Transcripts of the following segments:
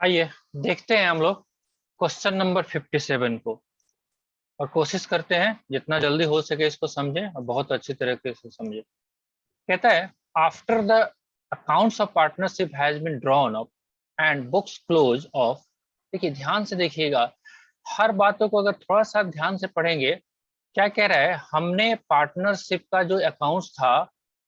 आइए देखते हैं हम लोग क्वेश्चन नंबर 57 को और कोशिश करते हैं जितना जल्दी हो सके इसको समझें और बहुत अच्छी तरीके से समझें। कहता है after the accounts of partnership has been drawn up and books close off. देखिए ध्यान से देखिएगा, हर बातों को अगर थोड़ा सा ध्यान से पढ़ेंगे। क्या कह रहा है, हमने पार्टनरशिप का जो अकाउंट्स था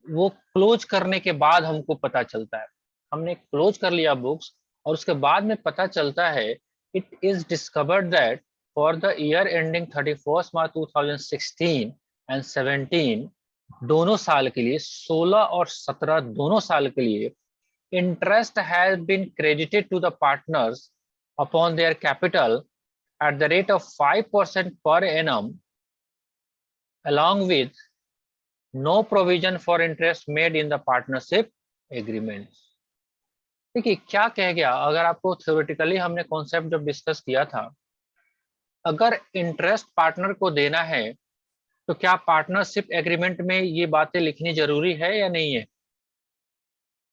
वो क्लोज करने के बाद हमको पता चलता है, हमने क्लोज कर लिया बुक्स और उसके बाद में पता चलता है it is discovered that for the year ending 31 March 2016 and 17, दोनों साल के लिए 16 और 17 दोनों साल के लिए interest has been credited to the partners upon their capital at the rate of 5% per annum, along with no provision for interest made in the partnership agreement। देखिए क्या कह गया, अगर आपको थ्योरेटिकली हमने कॉन्सेप्ट जब डिस्कस किया था, अगर इंटरेस्ट पार्टनर को देना है तो क्या पार्टनरशिप एग्रीमेंट में ये बातें लिखनी जरूरी है या नहीं है?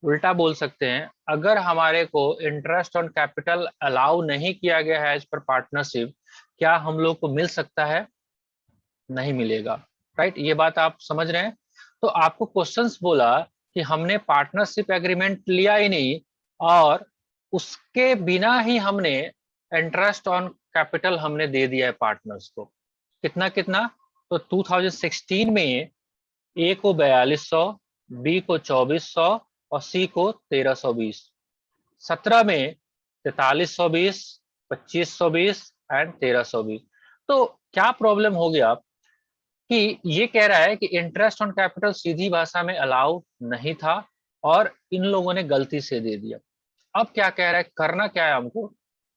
उल्टा बोल सकते हैं, अगर हमारे को इंटरेस्ट ऑन कैपिटल अलाउ नहीं किया गया है एज पर पार्टनरशिप, क्या हम लोग को मिल सकता है? नहीं मिलेगा। राइट, ये बात आप समझ रहे हैं। तो आपको क्वेश्चंस बोला कि हमने पार्टनरशिप एग्रीमेंट लिया ही नहीं और उसके बिना ही हमने इंटरेस्ट ऑन कैपिटल हमने दे दिया है पार्टनर्स को। कितना कितना? तो 2016 में ए को 4200, बी को 2400 और सी को 1320। 17 में 4320, 2520 एंड 1320। तो क्या प्रॉब्लम हो गया कि ये कह रहा है कि इंटरेस्ट ऑन कैपिटल सीधी भाषा में अलाउ नहीं था और इन लोगों ने गलती से दे दिया। अब क्या कह रहा है, करना क्या है हमको?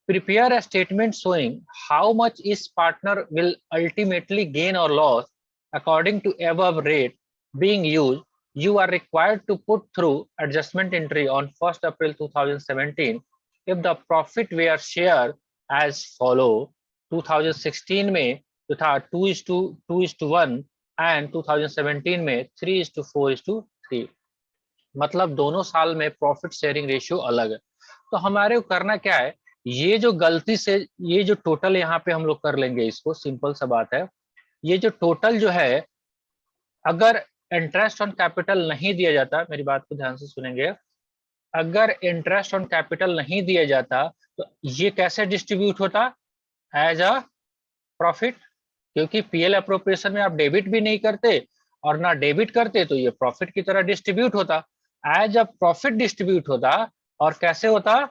Prepare a statement showing how much is partner will ultimately gain or loss according to above rate being used. You are required to put through adjustment entry on 1st April 2017 if the profit were shared as follow। 2016 में जो था 2:1 and 2017 में 3:4:3, मतलब दोनों साल में profit sharing ratio अलग है। तो हमारे को करना क्या है, ये जो गलती से ये जो टोटल यहाँ पे हम लोग कर लेंगे, इसको सिंपल सा बात है, ये जो टोटल जो है, अगर इंटरेस्ट ऑन कैपिटल नहीं दिया जाता, मेरी बात को ध्यान से सुनेंगे, अगर इंटरेस्ट ऑन कैपिटल नहीं दिया जाता तो ये कैसे डिस्ट्रीब्यूट होता? एज अ प्रॉफिट, क्योंकि पीएल अप्रोप्रिएशन में आप डेबिट भी नहीं करते और ना डेबिट करते तो ये प्रॉफिट की तरह डिस्ट्रीब्यूट होता। एज अ प्रॉफिट डिस्ट्रीब्यूट होता। और कैसे होता?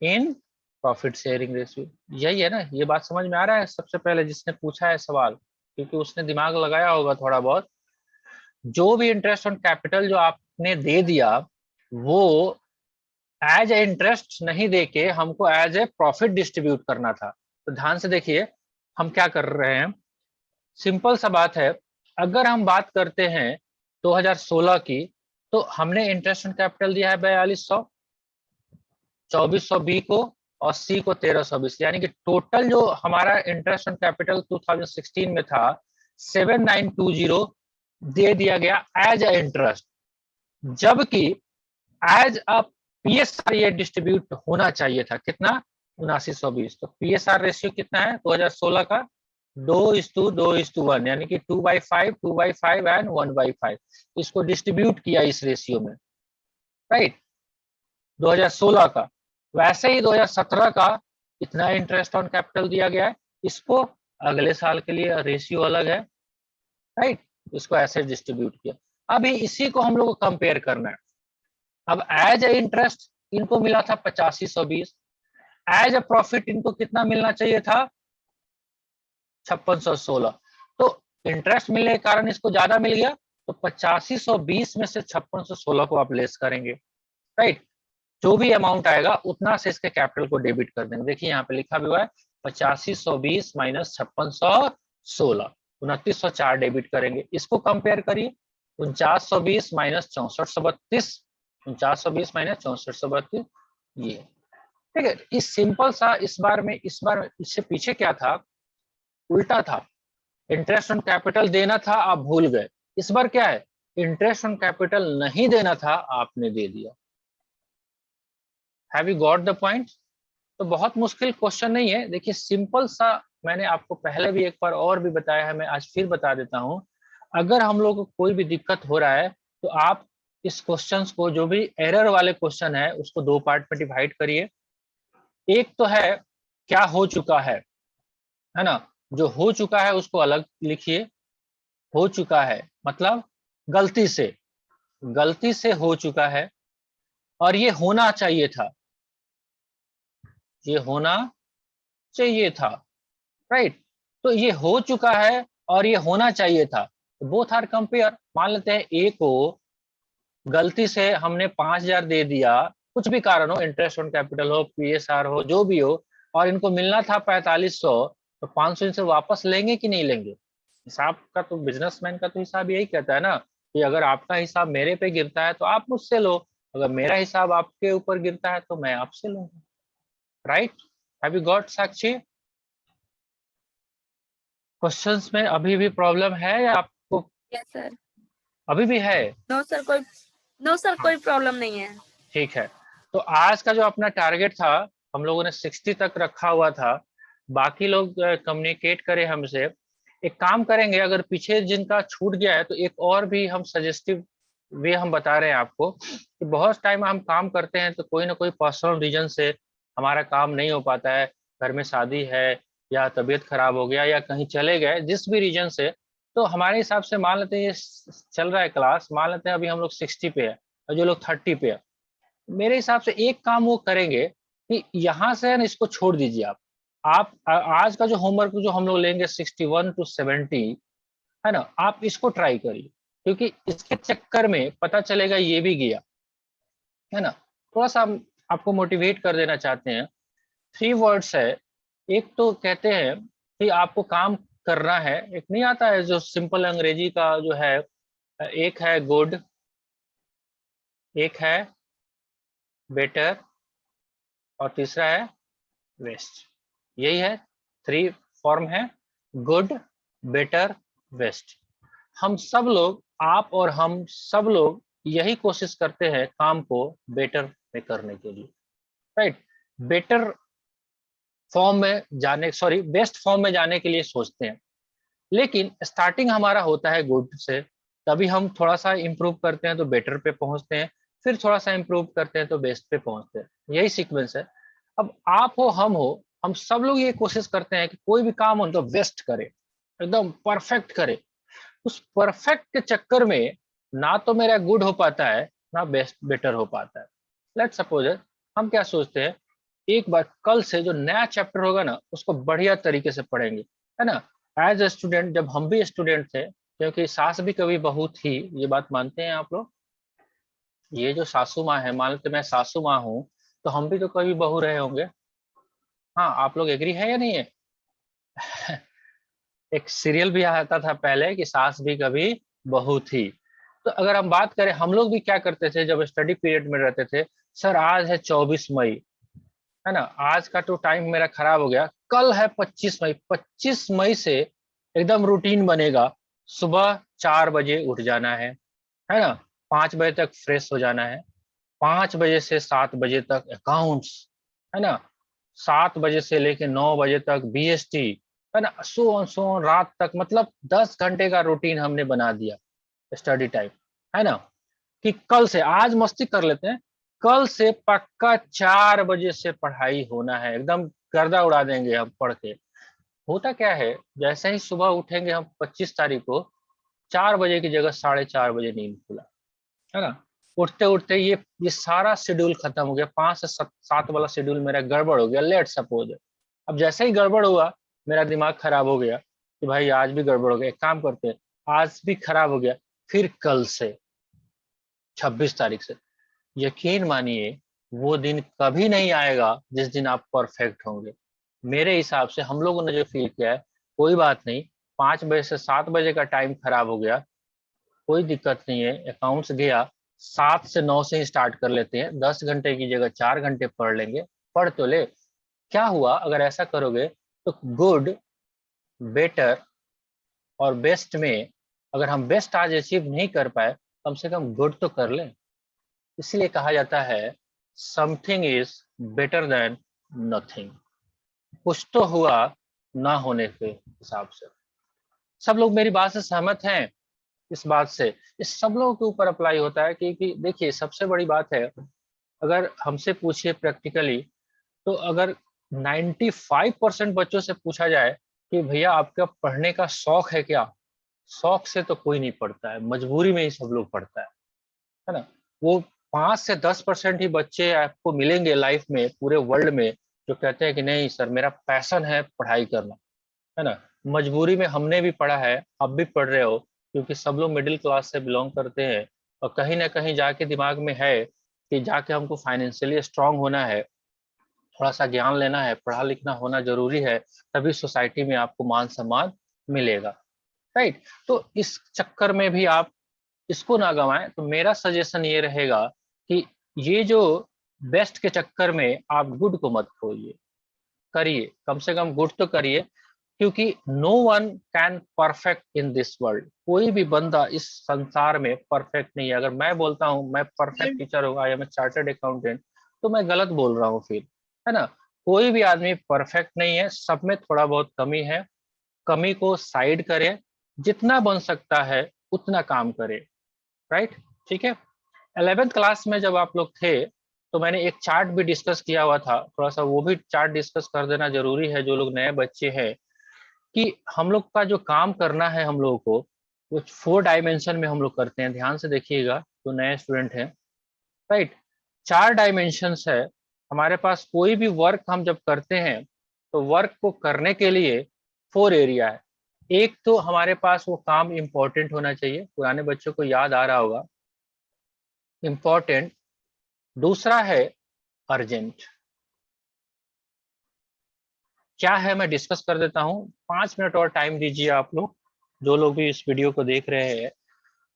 In profit sharing ratio. यही है ना, ये बात समझ में आ रहा है सबसे पहले जिसने पूछा है सवाल, क्योंकि उसने दिमाग लगाया होगा थोड़ा बहुत। जो भी इंटरेस्ट ऑन कैपिटल जो आपने दे दिया वो एज ए इंटरेस्ट नहीं देके हमको एज ए प्रॉफिट डिस्ट्रीब्यूट करना था। तो ध्यान से देखिए हम क्या कर रहे हैं, सिंपल सा बात है। अगर हम बात करते हैं 2016 की, तो हमने इंटरेस्ट ऑन कैपिटल दिया है 4200, 2400 बी को और सी को 1320, यानी कि टोटल जो हमारा इंटरेस्ट ऑन कैपिटल 2016 में था 7920 दे दिया गया एज ए इंटरेस्ट, जबकि एज अ पीएसआर ये डिस्ट्रीब्यूट होना चाहिए था कितना? 7920। तो पीएसआर रेशियो कितना है 2016 का? 2:2:1, यानी कि 2/5, 2/5 एंड 1/5। इसको डिस्ट्रीब्यूट किया इस रेशियो में, राइट, 2016 का। वैसे ही 2017 का इतना इंटरेस्ट ऑन कैपिटल दिया गया है, इसको अगले साल के लिए रेशियो अलग है, राइट, इसको ऐसे डिस्ट्रीब्यूट किया। अभी इसी को हम लोग को कंपेयर करना है। अब एज ए इंटरेस्ट इनको मिला था 8520, एज ए प्रॉफिट इनको कितना मिलना चाहिए था? 5616। तो इंटरेस्ट मिलने के कारण इसको ज्यादा मिल गया, तो 8520 में से 5616 को आप लेस करेंगे, राइट। जो भी अमाउंट आएगा उतना से इसके कैपिटल को डेबिट कर देंगे। देखिए यहाँ पे लिखा भी हुआ है 8520 माइनस 5616, 2904 डेबिट करेंगे। इसको कंपेयर करिए, 4920 माइनस 6432, 4920 माइनस 6432, ये ठीक है। इस सिंपल सा इस बार इससे पीछे क्या था, उल्टा था। इंटरेस्ट ऑन कैपिटल देना था, आप भूल गए। इस बार क्या है, इंटरेस्ट ऑन कैपिटल नहीं देना था, आपने दे दिया। Have you got the point? तो बहुत मुश्किल क्वेश्चन नहीं है। देखिए सिंपल सा, मैंने आपको पहले भी एक बार और भी बताया है, मैं आज फिर बता देता हूँ। अगर हम लोग को कोई भी दिक्कत हो रहा है तो आप इस क्वेश्चंस को, जो भी एरर वाले क्वेश्चन है, उसको दो पार्ट में डिवाइड करिए। एक तो है क्या हो चुका है ना, जो हो चुका है उसको अलग लिखिए। हो चुका है मतलब गलती से हो चुका है, और ये होना चाहिए था, ये होना चाहिए था, राइट। तो ये हो चुका है और ये होना चाहिए था, बोथ आर कंपेयर। मान लेते हैं ए को गलती से हमने 5,000 दे दिया, कुछ भी कारण हो, इंटरेस्ट ऑन कैपिटल हो, पीएसआर हो, जो भी हो, और इनको मिलना था 4500, तो 500 इनसे वापस लेंगे कि नहीं लेंगे? हिसाब का तो, बिजनेसमैन का तो हिसाब यही कहता है ना कि अगर आपका हिसाब मेरे पे गिरता है तो आप मुझसे लो, अगर मेरा हिसाब आपके ऊपर गिरता है तो मैं आपसे लूंगा, right. Have you got Sakshi? Questions में अभी भी प्रॉब्लम है या आपको? Yes sir. अभी भी है? नो सर, कोई प्रॉब्लम नहीं है। ठीक है। तो आज का जो अपना टारगेट था, हम लोगों ने 60 तक रखा हुआ था। बाकी लोग कम्युनिकेट करें हमसे। एक काम करेंगे, अगर पीछे जिनका छूट गया है तो एक और भी हम सजेस्टिव वे हम बता रहे हैं आपको कि बहुत टाइम हम काम करते हैं तो कोई ना कोई पर्सनल रीजन से हमारा काम नहीं हो पाता है। घर में शादी है, या तबीयत खराब हो गया, या कहीं चले गए, जिस भी रीजन से। तो हमारे हिसाब से मान लेते हैं ये चल रहा है क्लास, मान लेते हैं अभी हम लोग 60 पे है और जो लोग 30 पे है। मेरे हिसाब से एक काम वो करेंगे कि यहाँ से ना इसको छोड़ दीजिए आप आज का जो होमवर्क जो हम लोग लेंगे 61 to 70, है ना, आप इसको ट्राई करिए, क्योंकि इसके चक्कर में पता चलेगा ये भी गया, है ना। थोड़ा सा हम आपको मोटिवेट कर देना चाहते हैं। 3 वर्ड्स है। एक तो कहते हैं कि आपको काम करना है, एक नहीं आता है जो सिंपल अंग्रेजी का जो है, एक है गुड, एक है बेटर, और तीसरा है वेस्ट। यही है, 3 फॉर्म है, गुड, बेटर, वेस्ट। हम सब लोग, आप और हम सब लोग यही कोशिश करते हैं काम को बेटर में करने के लिए, राइट। बेटर फॉर्म में जाने, सॉरी, बेस्ट फॉर्म में जाने के लिए सोचते हैं। लेकिन स्टार्टिंग हमारा होता है गुड से, तभी हम थोड़ा सा इंप्रूव करते हैं तो बेटर पे पहुंचते हैं, फिर थोड़ा सा इंप्रूव करते हैं तो बेस्ट पे पहुंचते हैं। यही सीक्वेंस है। अब आप हो, हम सब लोग ये कोशिश करते हैं कि कोई भी काम हो तो बेस्ट करे, एकदम परफेक्ट करे। उस परफेक्ट के चक्कर में ना तो मेरा गुड हो पाता है, ना बेस्ट बेटर हो पाता है। लेट्स सपोज हम क्या सोचते हैं, एक बार कल से जो नया चैप्टर होगा ना उसको बढ़िया तरीके से पढ़ेंगे, है ना। एज ए स्टूडेंट, जब हम भी स्टूडेंट थे, क्योंकि सास भी कभी बहू थी, ये बात मानते हैं आप लोग? ये जो सासू माँ है, मान लेते मैं सासू माँ हूँ, तो हम भी तो कभी बहू रहे होंगे। हाँ, आप लोग एग्री है या नहीं है? एक सीरियल भी आता था पहले कि सास भी कभी बहू थी। तो अगर हम बात करें, हम लोग भी क्या करते थे जब स्टडी पीरियड में रहते थे, सर आज है 24 मई, है ना, आज का तो टाइम मेरा खराब हो गया, कल है 25 मई, 25 मई से एकदम रूटीन बनेगा, सुबह 4 बजे उठ जाना है ना, 5 बजे तक फ्रेश हो जाना है, 5 बजे से 7 बजे तक अकाउंट्स, है ना, 7 बजे से लेके 9 बजे तक बीएसटी, है ना, सो ऑन रात तक, मतलब 10 घंटे का रूटीन हमने बना दिया स्टडी टाइम, है ना। कि कल से, आज मस्ती कर लेते हैं, कल से पक्का 4 बजे से पढ़ाई होना है, एकदम गर्दा उड़ा देंगे हम पढ़ के। होता क्या है, जैसे ही सुबह उठेंगे हम 25 तारीख को, 4 बजे की जगह 4:30 बजे नींद खुला, है ना। उठते उठते ये सारा शेड्यूल खत्म हो गया, 5 से 7 वाला शेड्यूल मेरा गड़बड़ हो गया, लेट सपोज। अब जैसे ही गड़बड़ हुआ, मेरा दिमाग खराब हो गया कि भाई आज भी गड़बड़ हो गया, एक काम करते हैं, आज भी खराब हो गया, फिर कल से 26 तारीख से, यकीन मानिए वो दिन कभी नहीं आएगा जिस दिन आप परफेक्ट होंगे। मेरे हिसाब से हम लोगों ने जो फील किया है, कोई बात नहीं, 5 बजे से 7 बजे का टाइम खराब हो गया, कोई दिक्कत नहीं है, अकाउंट्स गया, 7 से 9 से ही स्टार्ट कर लेते हैं, 10 घंटे की जगह 4 घंटे पढ़ लेंगे, पढ़ तो ले। क्या हुआ अगर ऐसा करोगे, तो गुड, बेटर और बेस्ट में अगर हम बेस्ट आज अचीव नहीं कर पाए, कम से कम गुड तो कर लें। इसलिए कहा जाता है something is better than nothing. कुछ तो हुआ ना होने के हिसाब से। सब लोग मेरी बात से सहमत हैं इस बात से? इस सब लोगों के ऊपर अप्लाई होता है कि देखिए सबसे बड़ी बात है, अगर हमसे पूछिए प्रैक्टिकली, तो अगर 95% बच्चों से पूछा जाए कि भैया आपका पढ़ने का शौक है क्या, शौक से तो कोई नहीं पढ़ता है, मजबूरी में ही सब लोग पढ़ता है ना। वो 5 से 10% ही बच्चे आपको मिलेंगे लाइफ में पूरे वर्ल्ड में जो कहते हैं कि नहीं सर मेरा पैशन है पढ़ाई करना, है ना। मजबूरी में हमने भी पढ़ा है, आप भी पढ़ रहे हो, क्योंकि सब लोग मिडिल क्लास से बिलोंग करते हैं और कहीं ना कहीं जाके दिमाग में है कि जाके हमको फाइनेंशियली स्ट्रांग होना है, थोड़ा सा ज्ञान लेना है, पढ़ा लिखना होना जरूरी है, तभी सोसाइटी में आपको मान सम्मान मिलेगा, राइट। तो इस चक्कर में भी आप इसको ना गंवाएं। तो मेरा सजेशन ये रहेगा कि ये जो बेस्ट के चक्कर में आप गुड को मत खोइए, करिए, कम से कम गुड तो करिए, क्योंकि no one can perfect in this world. कोई भी बंदा इस संसार में परफेक्ट नहीं है। अगर मैं बोलता हूँ मैं परफेक्ट टीचर हूँ, I am a chartered accountant, तो मैं गलत बोल रहा हूँ फिर, है ना। कोई भी आदमी परफेक्ट नहीं है, सब में थोड़ा बहुत कमी है। कमी को साइड करें, जितना बन सकता है उतना काम करें, राइट। ठीक है। 11th क्लास में जब आप लोग थे तो मैंने एक चार्ट भी डिस्कस किया हुआ था, थोड़ा सा वो भी चार्ट डिस्कस कर देना जरूरी है जो लोग नए बच्चे हैं, कि हम लोग का जो काम करना है हम लोगों को वो 4 डायमेंशन में हम लोग करते हैं। ध्यान से देखिएगा जो नए स्टूडेंट हैं, राइट। 4 डायमेंशंस है हमारे पास। कोई भी वर्क हम जब करते हैं तो वर्क को करने के लिए 4 एरिया है। एक तो हमारे पास वो काम इंपॉर्टेंट होना चाहिए, पुराने बच्चों को याद आ रहा होगा, इंपॉर्टेंट। दूसरा है अर्जेंट। क्या है मैं डिस्कस कर देता हूँ, 5 मिनट और टाइम दीजिए आप लोग, जो लोग भी इस वीडियो को देख रहे हैं।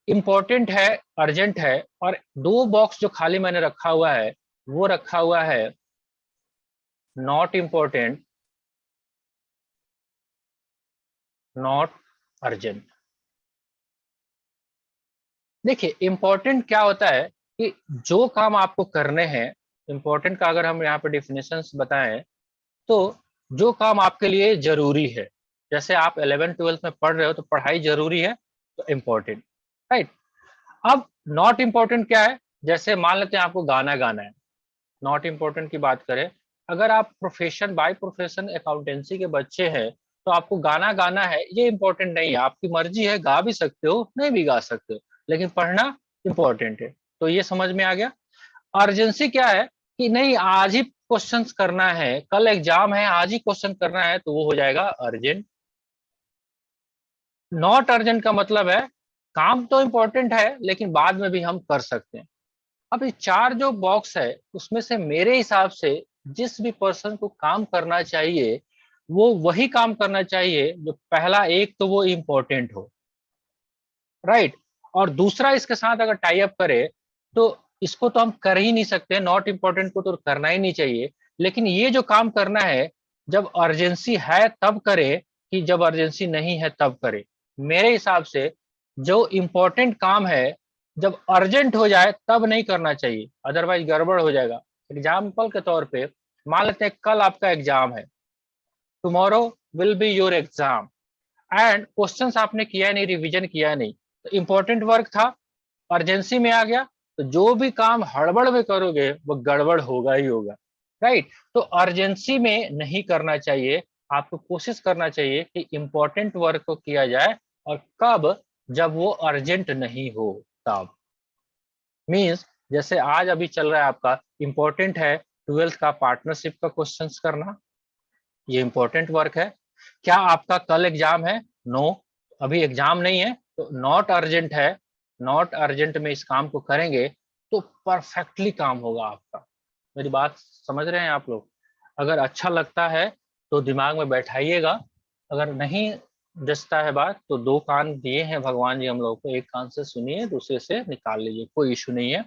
इंपॉर्टेंट है, अर्जेंट है, और 2 बॉक्स जो खाली मैंने रखा हुआ है वो रखा हुआ है नॉट इम्पोर्टेंट, नॉट अर्जेंट। देखिए इंपॉर्टेंट क्या होता है कि जो काम आपको करने हैं, इंपॉर्टेंट का अगर हम यहाँ पे डिफिनेशंस बताएं तो जो काम आपके लिए जरूरी है, जैसे आप 11th-12th में पढ़ रहे हो तो पढ़ाई जरूरी है तो इम्पोर्टेंट, राइट। अब नॉट इम्पोर्टेंट क्या है, जैसे मान लेते हैं आपको गाना गाना है। नॉट इम्पोर्टेंट की बात करें, अगर आप प्रोफेशन बाय प्रोफेशन अकाउंटेंसी के बच्चे हैं तो आपको गाना गाना है, ये इंपॉर्टेंट नहीं है। आपकी मर्जी है, गा भी सकते हो नहीं भी गा सकते हो, लेकिन पढ़ना इंपॉर्टेंट है। तो ये समझ में आ गया। अर्जेंसी क्या है कि नहीं आज ही क्वेश्चंस करना है, कल एग्जाम है, आज ही क्वेश्चन करना है, तो वो हो जाएगा अर्जेंट। नॉट अर्जेंट का मतलब है काम तो इंपॉर्टेंट है लेकिन बाद में भी हम कर सकते हैं। अब ये 4 जो बॉक्स है उसमें से मेरे हिसाब से जिस भी पर्सन को काम करना चाहिए वो वही काम करना चाहिए जो पहला एक तो वो इम्पोर्टेंट हो, राइट। और दूसरा इसके साथ अगर टाई अप करे तो इसको तो हम कर ही नहीं सकते, नॉट इम्पोर्टेंट को तो करना ही नहीं चाहिए। लेकिन ये जो काम करना है जब अर्जेंसी है तब करे कि जब अर्जेंसी नहीं है तब करे। मेरे हिसाब से जो इम्पोर्टेंट काम है जब अर्जेंट हो जाए तब नहीं करना चाहिए, अदरवाइज गड़बड़ हो जाएगा। एग्जाम्पल के तौर पे मान लेते हैं कल आपका एग्जाम है, tomorrow will be your exam, and questions आपने किया नहीं, रिवीजन किया नहीं, तो इंपॉर्टेंट वर्क था, अर्जेंसी में आ गया, तो जो भी काम हड़बड़ में करोगे वो गड़बड़ होगा ही होगा, राइट। तो अर्जेंसी में नहीं करना चाहिए, आपको कोशिश करना चाहिए कि इंपॉर्टेंट वर्क को किया जाए। और कब, जब वो अर्जेंट नहीं हो तब। मीन्स जैसे आज अभी चल रहा है आपका, इंपॉर्टेंट है 12th का पार्टनरशिप का क्वेश्चंस करना, ये इंपॉर्टेंट वर्क है। क्या आपका कल एग्जाम है? नो, अभी एग्जाम नहीं है, तो नॉट अर्जेंट है। नॉट अर्जेंट में इस काम को करेंगे तो परफेक्टली काम होगा आपका। मेरी बात समझ रहे हैं आप लोग? अगर अच्छा लगता है तो दिमाग में बैठाइएगा, अगर नहीं जचता है बात तो 2 कान दिए हैं भगवान जी हम लोग को, एक कान से सुनिए दूसरे से निकाल लीजिए, कोई इशू नहीं है,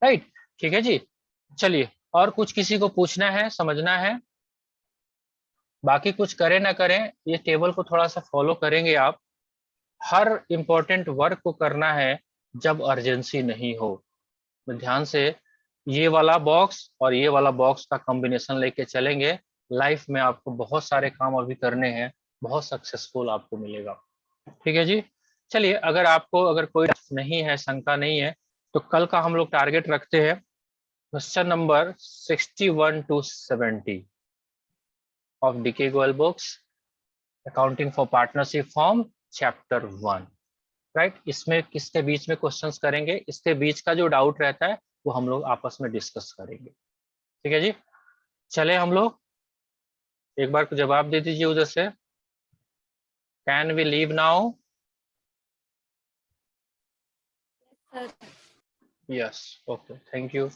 राइट। ठीक है जी। चलिए, और कुछ किसी को पूछना है, समझना है? बाकी कुछ करें ना करें, ये टेबल को थोड़ा सा फॉलो करेंगे आप। हर इंपॉर्टेंट वर्क को करना है जब अर्जेंसी नहीं हो। तो ध्यान से ये वाला बॉक्स और ये वाला बॉक्स का कॉम्बिनेशन लेके चलेंगे, लाइफ में आपको बहुत सारे काम अभी करने हैं, बहुत सक्सेसफुल आपको मिलेगा। ठीक है जी। चलिए, अगर कोई नहीं है, शंका नहीं है, तो कल का हम लोग टारगेट रखते हैं question number 61 to 70 of DK Goyal books, accounting for partnership form, chapter 1। Right, इसमें किसके बीच में क्वेश्चंस करेंगे, इसके बीच का जो डाउट रहता है वो हम लोग आपस में डिस्कस करेंगे। ठीक है जी। चले हम लोग, एक बार को जवाब दे दीजिए उधर से, can we leave now? Sir yes, okay, thank you.